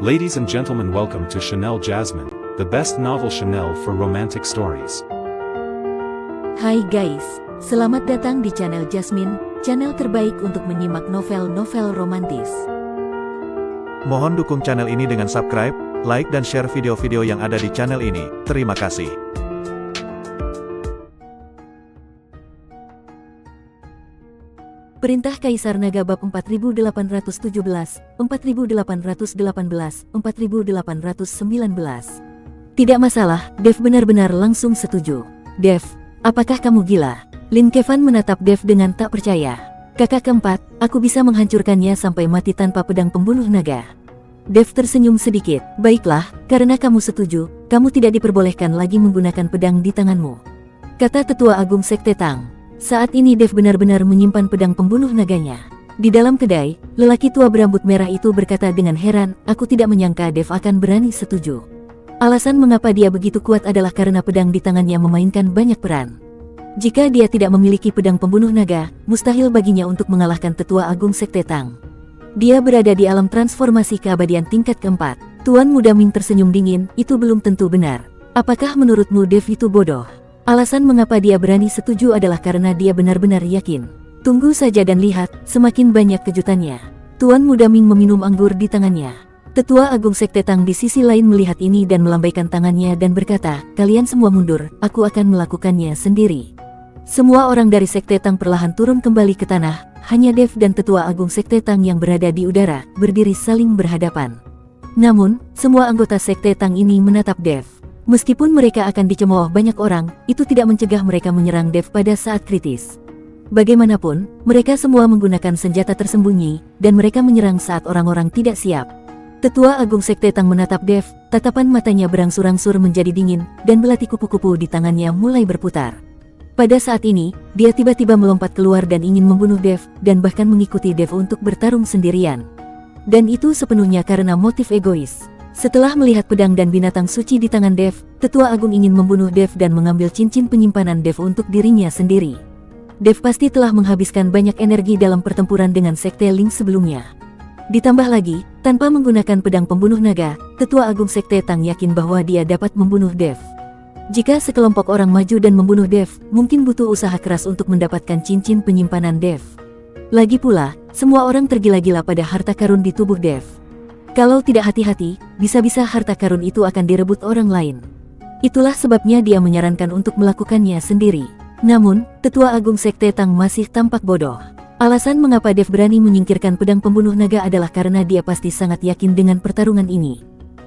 Ladies and gentlemen, welcome to Chanel Jasmine, the best novel Chanel for romantic stories. Hai guys, selamat datang di channel Jasmine, channel terbaik untuk menyimak novel-novel romantis. Mohon dukung channel ini dengan subscribe, like dan share video-video yang ada di channel ini. Terima kasih. Perintah Kaisar Naga bab 4817, 4818, 4819. Tidak masalah, Dev benar-benar langsung setuju. Dev, apakah kamu gila? Lin Kevan menatap Dev dengan tak percaya. Kakak keempat, aku bisa menghancurkannya sampai mati tanpa pedang pembunuh naga. Dev tersenyum sedikit. Baiklah, karena kamu setuju, kamu tidak diperbolehkan lagi menggunakan pedang di tanganmu, kata Tetua Agung Sekte Tang. Saat ini Dev benar-benar menyimpan pedang pembunuh naganya. Di dalam kedai, lelaki tua berambut merah itu berkata dengan heran, aku tidak menyangka Dev akan berani setuju. Alasan mengapa dia begitu kuat adalah karena pedang di tangannya memainkan banyak peran. Jika dia tidak memiliki pedang pembunuh naga, mustahil baginya untuk mengalahkan Tetua Agung Sekte Tang. Dia berada di alam transformasi keabadian tingkat keempat. Tuan Muda Ming tersenyum dingin, itu belum tentu benar. Apakah menurutmu Dev itu bodoh? Alasan mengapa dia berani setuju adalah karena dia benar-benar yakin. Tunggu saja dan lihat, semakin banyak kejutannya. Tuan Muda Ming meminum anggur di tangannya. Tetua Agung Sekte Tang di sisi lain melihat ini dan melambaikan tangannya dan berkata, kalian semua mundur, aku akan melakukannya sendiri. Semua orang dari Sekte Tang perlahan turun kembali ke tanah, hanya Dev dan Tetua Agung Sekte Tang yang berada di udara, berdiri saling berhadapan. Namun, semua anggota Sekte Tang ini menatap Dev. Meskipun mereka akan dicemooh banyak orang, itu tidak mencegah mereka menyerang Dev pada saat kritis. Bagaimanapun, mereka semua menggunakan senjata tersembunyi, dan mereka menyerang saat orang-orang tidak siap. Tetua Agung Sekte Tang menatap Dev, tatapan matanya berangsur-angsur menjadi dingin, dan belati kupu-kupu di tangannya mulai berputar. Pada saat ini, dia tiba-tiba melompat keluar dan ingin membunuh Dev, dan bahkan mengikuti Dev untuk bertarung sendirian. Dan itu sepenuhnya karena motif egois. Setelah melihat pedang dan binatang suci di tangan Dev, Tetua Agung ingin membunuh Dev dan mengambil cincin penyimpanan Dev untuk dirinya sendiri. Dev pasti telah menghabiskan banyak energi dalam pertempuran dengan Sekte Ling sebelumnya. Ditambah lagi, tanpa menggunakan pedang pembunuh naga, Tetua Agung Sekte Tang yakin bahwa dia dapat membunuh Dev. Jika sekelompok orang maju dan membunuh Dev, mungkin butuh usaha keras untuk mendapatkan cincin penyimpanan Dev. Lagi pula, semua orang tergila-gila pada harta karun di tubuh Dev. Kalau tidak hati-hati, bisa-bisa harta karun itu akan direbut orang lain. Itulah sebabnya dia menyarankan untuk melakukannya sendiri. Namun, Tetua Agung Sekte Tang masih tampak bodoh. Alasan mengapa Dev berani menyingkirkan pedang pembunuh naga adalah karena dia pasti sangat yakin dengan pertarungan ini.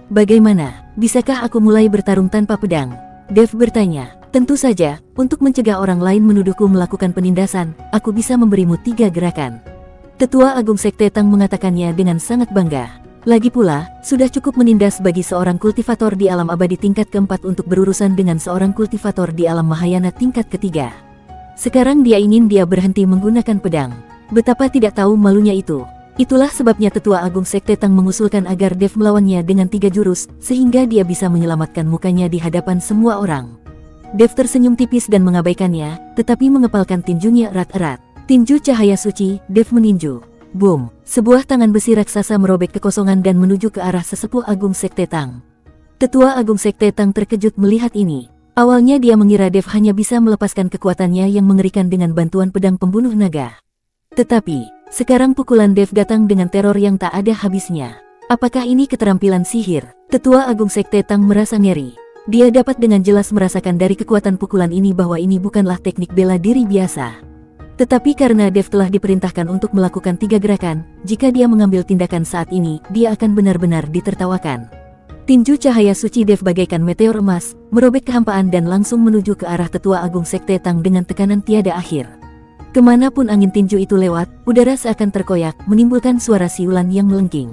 Bagaimana, bisakah aku mulai bertarung tanpa pedang? Dev bertanya. Tentu saja, untuk mencegah orang lain menuduhku melakukan penindasan, aku bisa memberimu 3 gerakan. Tetua Agung Sekte Tang mengatakannya dengan sangat bangga. Lagi pula, sudah cukup menindas bagi seorang kultivator di alam abadi tingkat keempat untuk berurusan dengan seorang kultivator di alam Mahayana tingkat ketiga. Sekarang dia ingin dia berhenti menggunakan pedang. Betapa tidak tahu malunya itu. Itulah sebabnya Tetua Agung Sekte Tang mengusulkan agar Dev melawannya dengan 3 jurus, sehingga dia bisa menyelamatkan mukanya di hadapan semua orang. Dev tersenyum tipis dan mengabaikannya, tetapi mengepalkan tinjunya erat-erat. Tinju cahaya suci, Dev meninju. Boom! Sebuah tangan besi raksasa merobek kekosongan dan menuju ke arah sesepuh Agung Sekte Tang. Tetua Agung Sekte Tang terkejut melihat ini. Awalnya dia mengira Dev hanya bisa melepaskan kekuatannya yang mengerikan dengan bantuan pedang pembunuh naga. Tetapi, sekarang pukulan Dev datang dengan teror yang tak ada habisnya. Apakah ini keterampilan sihir? Tetua Agung Sekte Tang merasa ngeri. Dia dapat dengan jelas merasakan dari kekuatan pukulan ini bahwa ini bukanlah teknik bela diri biasa. Tetapi karena Dev telah diperintahkan untuk melakukan 3 gerakan, jika dia mengambil tindakan saat ini, dia akan benar-benar ditertawakan. Tinju cahaya suci Dev bagaikan meteor emas, merobek kehampaan dan langsung menuju ke arah Tetua Agung Sekte Tang dengan tekanan tiada akhir. Kemanapun angin tinju itu lewat, udara seakan terkoyak, menimbulkan suara siulan yang melengking.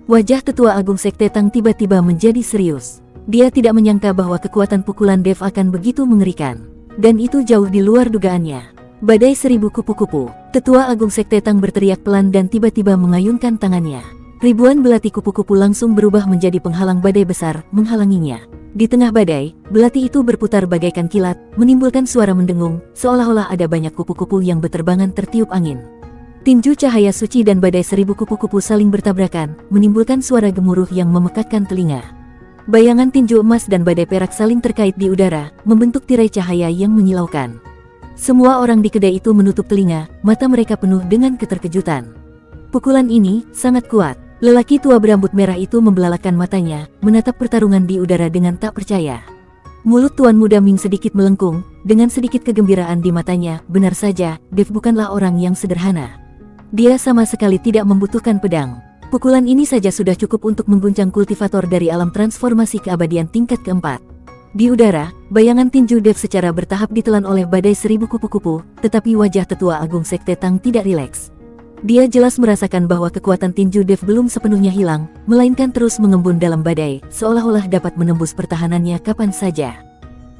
Wajah Tetua Agung Sekte Tang tiba-tiba menjadi serius. Dia tidak menyangka bahwa kekuatan pukulan Dev akan begitu mengerikan. Dan itu jauh di luar dugaannya. Badai 1000 kupu-kupu. Tetua Agung Sekte Tang berteriak pelan dan tiba-tiba mengayunkan tangannya. Ribuan belati kupu-kupu langsung berubah menjadi penghalang badai besar, menghalanginya. Di tengah badai, belati itu berputar bagaikan kilat, menimbulkan suara mendengung, seolah-olah ada banyak kupu-kupu yang berterbangan tertiup angin. Tinju cahaya suci dan badai seribu kupu-kupu saling bertabrakan, menimbulkan suara gemuruh yang memekakkan telinga. Bayangan tinju emas dan badai perak saling terkait di udara, membentuk tirai cahaya yang menyilaukan. Semua orang di kedai itu menutup telinga, mata mereka penuh dengan keterkejutan. Pukulan ini sangat kuat. Lelaki tua berambut merah itu membelalakan matanya, menatap pertarungan di udara dengan tak percaya. Mulut tuan muda Ming sedikit melengkung, dengan sedikit kegembiraan di matanya. Benar saja, Dev bukanlah orang yang sederhana. Dia sama sekali tidak membutuhkan pedang. Pukulan ini saja sudah cukup untuk mengguncang kultivator dari alam transformasi keabadian tingkat keempat. Di udara, bayangan tinju Dev secara bertahap ditelan oleh badai seribu kupu-kupu, tetapi wajah tetua agung Sekte Tang tidak rileks. Dia jelas merasakan bahwa kekuatan tinju Dev belum sepenuhnya hilang, melainkan terus mengembun dalam badai, seolah-olah dapat menembus pertahanannya kapan saja.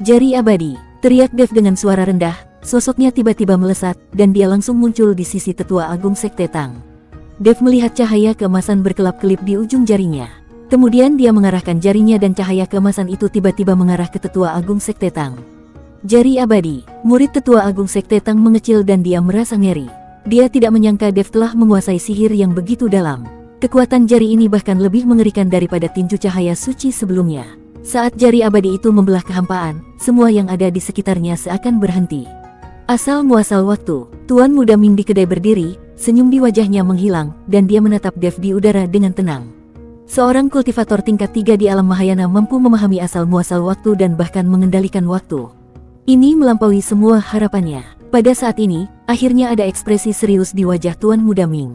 Jari abadi, teriak Dev dengan suara rendah. Sosoknya tiba-tiba melesat, dan dia langsung muncul di sisi tetua agung Sekte Tang. Dev melihat cahaya keemasan berkelap-kelip di ujung jarinya. Kemudian dia mengarahkan jarinya dan cahaya keemasan itu tiba-tiba mengarah ke tetua agung Sekte Tang. Jari abadi, murid tetua agung Sekte Tang mengecil dan dia merasa ngeri. Dia tidak menyangka Dev telah menguasai sihir yang begitu dalam. Kekuatan jari ini bahkan lebih mengerikan daripada tinju cahaya suci sebelumnya. Saat jari abadi itu membelah kehampaan, semua yang ada di sekitarnya seakan berhenti. Asal muasal waktu, tuan muda Ming di kedai berdiri, senyum di wajahnya menghilang, dan dia menatap Dev di udara dengan tenang. Seorang kultivator tingkat 3 di alam Mahayana mampu memahami asal muasal waktu dan bahkan mengendalikan waktu. Ini melampaui semua harapannya. Pada saat ini, akhirnya ada ekspresi serius di wajah tuan muda Ming.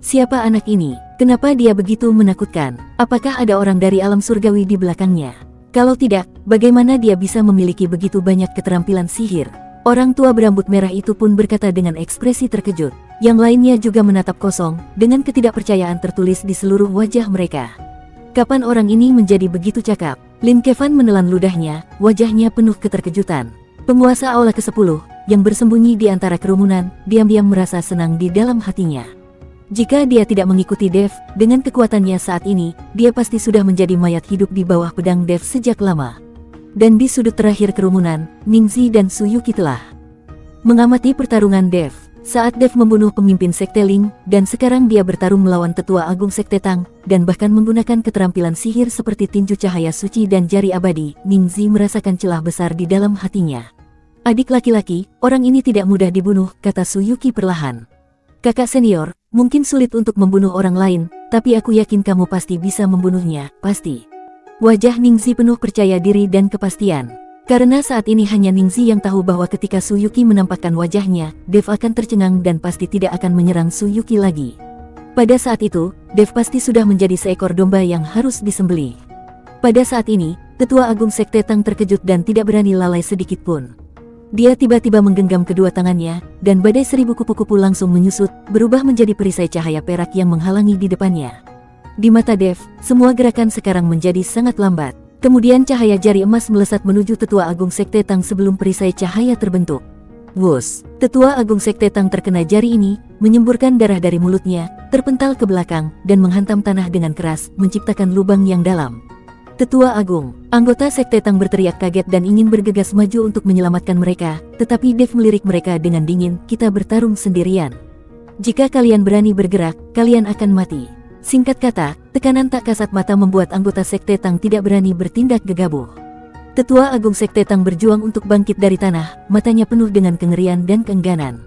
Siapa anak ini? Kenapa dia begitu menakutkan? Apakah ada orang dari alam surgawi di belakangnya? Kalau tidak, bagaimana dia bisa memiliki begitu banyak keterampilan sihir? Orang tua berambut merah itu pun berkata dengan ekspresi terkejut. Yang lainnya juga menatap kosong, dengan ketidakpercayaan tertulis di seluruh wajah mereka. Kapan orang ini menjadi begitu cakap? Lin Kevan menelan ludahnya, wajahnya penuh keterkejutan. Penguasa aula ke-10, yang bersembunyi di antara kerumunan, diam-diam merasa senang di dalam hatinya. Jika dia tidak mengikuti Dev, dengan kekuatannya saat ini, dia pasti sudah menjadi mayat hidup di bawah pedang Dev sejak lama. Dan di sudut terakhir kerumunan, Ningzi dan Suyuki telah mengamati pertarungan Dev. Saat Dev membunuh pemimpin Sekte Ling, dan sekarang dia bertarung melawan tetua agung Sekte Tang, dan bahkan menggunakan keterampilan sihir seperti tinju cahaya suci dan jari abadi, Ningzi merasakan celah besar di dalam hatinya. Adik laki-laki, orang ini tidak mudah dibunuh, kata Suyuki perlahan. Kakak senior, mungkin sulit untuk membunuh orang lain, tapi aku yakin kamu pasti bisa membunuhnya, pasti. Wajah Ningzi penuh percaya diri dan kepastian. Karena saat ini hanya Ningzi yang tahu bahwa ketika Suyuki menampakkan wajahnya, Dev akan tercengang dan pasti tidak akan menyerang Suyuki lagi. Pada saat itu, Dev pasti sudah menjadi seekor domba yang harus disembelih. Pada saat ini, Tetua Agung Sekte Tang terkejut dan tidak berani lalai sedikit pun. Dia tiba-tiba menggenggam kedua tangannya, dan badai seribu kupu-kupu langsung menyusut, berubah menjadi perisai cahaya perak yang menghalangi di depannya. Di mata Dev, semua gerakan sekarang menjadi sangat lambat. Kemudian cahaya jari emas melesat menuju Tetua Agung Sekte Tang sebelum perisai cahaya terbentuk. Wus! Tetua Agung Sekte Tang terkena jari ini, menyemburkan darah dari mulutnya, terpental ke belakang, dan menghantam tanah dengan keras, menciptakan lubang yang dalam. Tetua Agung, anggota Sekte Tang berteriak kaget dan ingin bergegas maju untuk menyelamatkan mereka, tetapi Dev melirik mereka dengan dingin, kita bertarung sendirian. Jika kalian berani bergerak, kalian akan mati. Singkat kata, tekanan tak kasat mata membuat anggota Sekte Tang tidak berani bertindak gegabah. Tetua Agung Sekte Tang berjuang untuk bangkit dari tanah, matanya penuh dengan kengerian dan keengganan.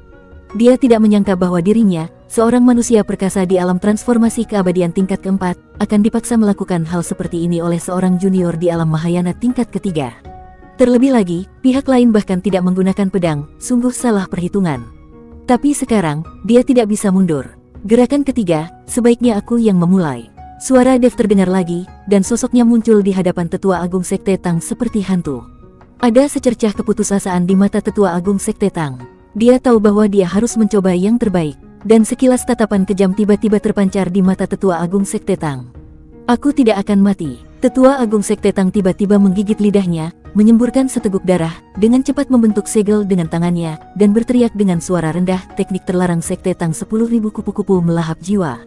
Dia tidak menyangka bahwa dirinya, seorang manusia perkasa di alam transformasi keabadian tingkat keempat, akan dipaksa melakukan hal seperti ini oleh seorang junior di alam Mahayana tingkat ketiga. Terlebih lagi, pihak lain bahkan tidak menggunakan pedang, sungguh salah perhitungan. Tapi sekarang, dia tidak bisa mundur. Gerakan ketiga, sebaiknya aku yang memulai. Suara Dev terdengar lagi, dan sosoknya muncul di hadapan Tetua Agung Sekte Tang seperti hantu. Ada secercah keputusasaan di mata Tetua Agung Sekte Tang. Dia tahu bahwa dia harus mencoba yang terbaik, dan sekilas tatapan kejam tiba-tiba terpancar di mata Tetua Agung Sekte Tang. Aku tidak akan mati. Tetua Agung Sekte Tang tiba-tiba menggigit lidahnya, menyemburkan seteguk darah, dengan cepat membentuk segel dengan tangannya, dan berteriak dengan suara rendah, teknik terlarang Sekte Tang 10.000 kupu-kupu melahap jiwa.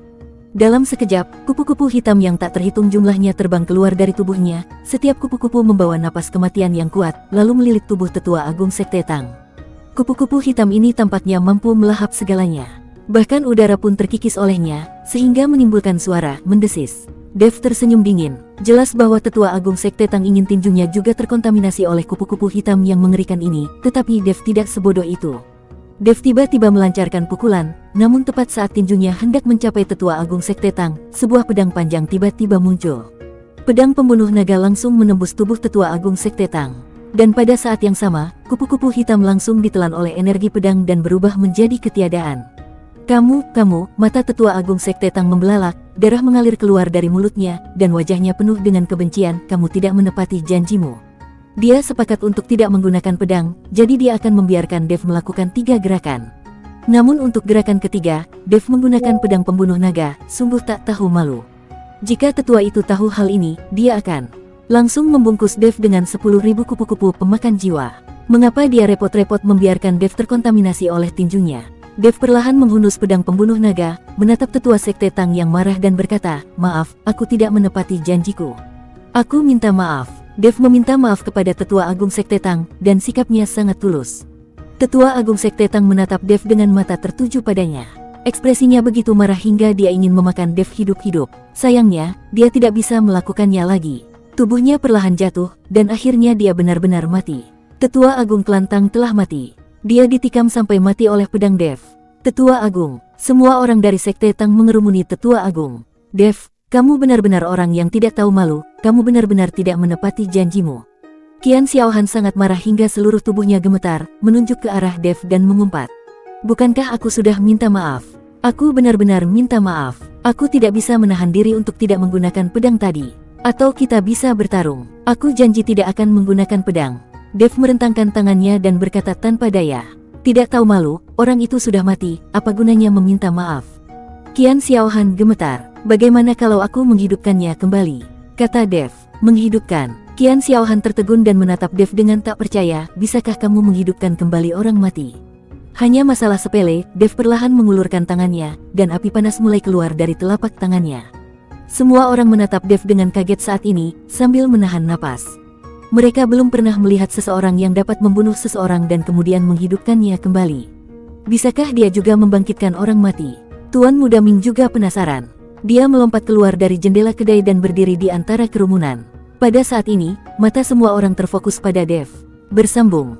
Dalam sekejap, kupu-kupu hitam yang tak terhitung jumlahnya terbang keluar dari tubuhnya, setiap kupu-kupu membawa napas kematian yang kuat, lalu melilit tubuh Tetua Agung Sekte Tang. Kupu-kupu hitam ini tampaknya mampu melahap segalanya. Bahkan udara pun terkikis olehnya, sehingga menimbulkan suara mendesis. Dev tersenyum dingin. Jelas bahwa tetua agung Sekte Tang ingin tinjunya juga terkontaminasi oleh kupu-kupu hitam yang mengerikan ini, tetapi Dev tidak sebodoh itu. Dev tiba-tiba melancarkan pukulan, namun tepat saat tinjunya hendak mencapai tetua agung Sekte Tang, sebuah pedang panjang tiba-tiba muncul. Pedang pembunuh naga langsung menembus tubuh tetua agung Sekte Tang. Dan pada saat yang sama, kupu-kupu hitam langsung ditelan oleh energi pedang dan berubah menjadi ketiadaan. Kamu, mata tetua agung Sekte Tang membelalak, darah mengalir keluar dari mulutnya, dan wajahnya penuh dengan kebencian, kamu tidak menepati janjimu. Dia sepakat untuk tidak menggunakan pedang, jadi dia akan membiarkan Dev melakukan 3 gerakan. Namun untuk gerakan ketiga, Dev menggunakan pedang pembunuh naga, sungguh tak tahu malu. Jika tetua itu tahu hal ini, dia akan langsung membungkus Dev dengan 10.000 kupu-kupu pemakan jiwa. Mengapa dia repot-repot membiarkan Dev terkontaminasi oleh tinjunya? Dev perlahan menghunus pedang pembunuh naga, menatap tetua Sekte Tang yang marah dan berkata, maaf, aku tidak menepati janjiku. Aku minta maaf. Dev meminta maaf kepada tetua agung Sekte Tang, dan sikapnya sangat tulus. Tetua agung Sekte Tang menatap Dev dengan mata tertuju padanya. Ekspresinya begitu marah hingga dia ingin memakan Dev hidup-hidup. Sayangnya, dia tidak bisa melakukannya lagi. Tubuhnya perlahan jatuh, dan akhirnya dia benar-benar mati. Tetua agung Klantang telah mati. Dia ditikam sampai mati oleh pedang Dev. Tetua agung, semua orang dari Sekte Tang mengerumuni tetua agung. Dev, kamu benar-benar orang yang tidak tahu malu, kamu benar-benar tidak menepati janjimu. Qian Xiaohan sangat marah hingga seluruh tubuhnya gemetar, menunjuk ke arah Dev dan mengumpat. Bukankah aku sudah minta maaf? Aku benar-benar minta maaf. Aku tidak bisa menahan diri untuk tidak menggunakan pedang tadi. Atau kita bisa bertarung. Aku janji tidak akan menggunakan pedang. Dev merentangkan tangannya dan berkata tanpa daya. Tidak tahu malu, orang itu sudah mati, apa gunanya meminta maaf? Qian Xiaohan gemetar. Bagaimana kalau aku menghidupkannya kembali? Kata Dev. Menghidupkan. Qian Xiaohan tertegun dan menatap Dev dengan tak percaya, bisakah kamu menghidupkan kembali orang mati? Hanya masalah sepele, Dev perlahan mengulurkan tangannya, dan api panas mulai keluar dari telapak tangannya. Semua orang menatap Dev dengan kaget saat ini, sambil menahan napas. Mereka belum pernah melihat seseorang yang dapat membunuh seseorang dan kemudian menghidupkannya kembali. Bisakah dia juga membangkitkan orang mati? Tuan Muda Ming juga penasaran. Dia melompat keluar dari jendela kedai dan berdiri di antara kerumunan. Pada saat ini, mata semua orang terfokus pada Dev. Bersambung.